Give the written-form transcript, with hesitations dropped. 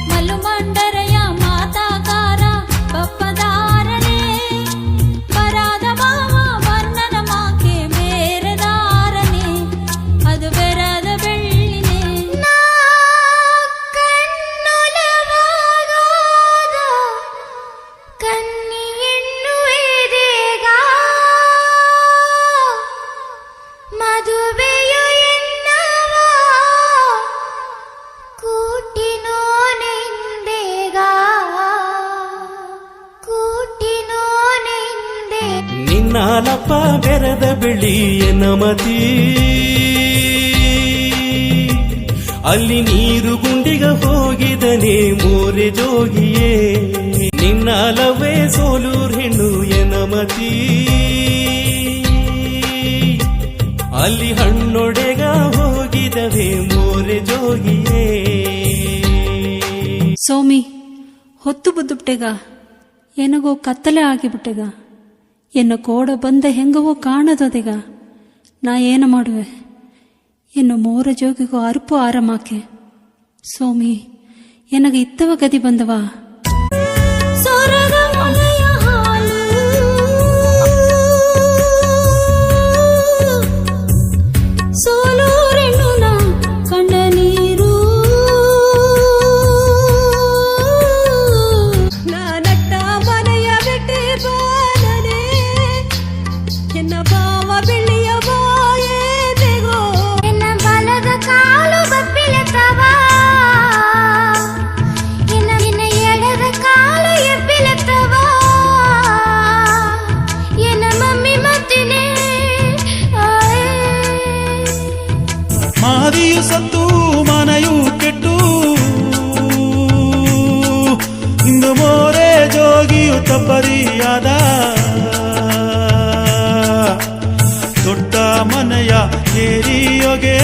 ಮಲ್ಲುಮಂಡರೆಯ ಮಾತಾಕಾರ ಬಪ್ಪದಾರನೇ ಪರಾದ ಭಾವ ವರ್ಣನ ಮಾಕೆ ಬೇರೆದಾರನೇ ಅದು ಬೆರದ ಬೆಳ್ಳಿನೇ ಕಣ್ಣೊಲವಾಗಾದ ಕನ್ನಿ ಎನ್ನುವುದೇಗ ಮದುವೆಯ ಎನ್ನವ ಕೂಟಿನೋ ನಿಂದೆಗ ಕೂಟಿನೋ ನಿಂದೆ ನಿನ್ನಾಲಪ್ಪ ಬೆರೆದ ಬೆಳ್ಳಿಯ ನಮತಿ ಅಲ್ಲಿ ನೀರು ಗುಂಡಿಗ ಹೋಗಿದನೆ ಮೋರೆ ಜೋಗಿಯೇ ನಿನ್ನಾಲವೇ ಸೋಲೂರ್ ಹೆಣ್ಣು ಎನಮತಿ ಅಲ್ಲಿ ಹಣ್ಣೊಡೆಗ ಹೋಗಿದವೆ ಮೋರೆ ಜೋಗಿಯೇ ಸೋಮಿ ಹೊತ್ತು ಬುದ್ದುಬಿಟ್ಟೆಗ ಏನಗೋ ಕತ್ತಲೆ ಆಗಿಬಿಟ್ಟೆಗ ಎನ್ನ ಕೋಡ ಬಂದ ಹೆಂಗವೋ ಕಾಣದೊದೆಗ ನಾ ಏನು ಮಾಡುವೆ ಎನ್ನು ಮೋರ ಜೋಗಿಗೋ ಅರ್ಪು ಆರಮಾಕೆ ಸೋಮಿ ಎನಗ ಇತ್ತವ ಗದಿ ಬಂದವ ಸೊರಗ ಮೊಲೆಯ ಹಾಲು ಸೋಲೂರೆಣ್ಣು ನಾ ಕಂಡ ನೀರು ನಾನಟ್ಟ ಮನೆಯ ಬೆಟ್ಟಿ ಬಾರನೆ ಎನ್ನ ಭಾವ ಬೆಳ್ಳಿಯ ಬಾಯೇದೆಗೋ ಎನ್ನ ಬಲದ ಕಾಲು ಬಪ್ಪಿಲೆತ್ತವ ಎನ್ನ ಎಡದ ಕಾಲು ಎಬ್ಬಿಲೆತ್ತವ ಎನ್ನ ಮಮ್ಮಿ ಮತ್ತಿನೇ ಮಾದಿಯು ಸತ್ತು ಮನೆಯು ಕೆಟ್ಟು ಇಂದು ಮೋರೆ ಜೋಗಿಯು ತಪ್ಪರಿಯಾದ ದೊಡ್ಡ ಮನೆಯ ಏರಿಯೊಗೆ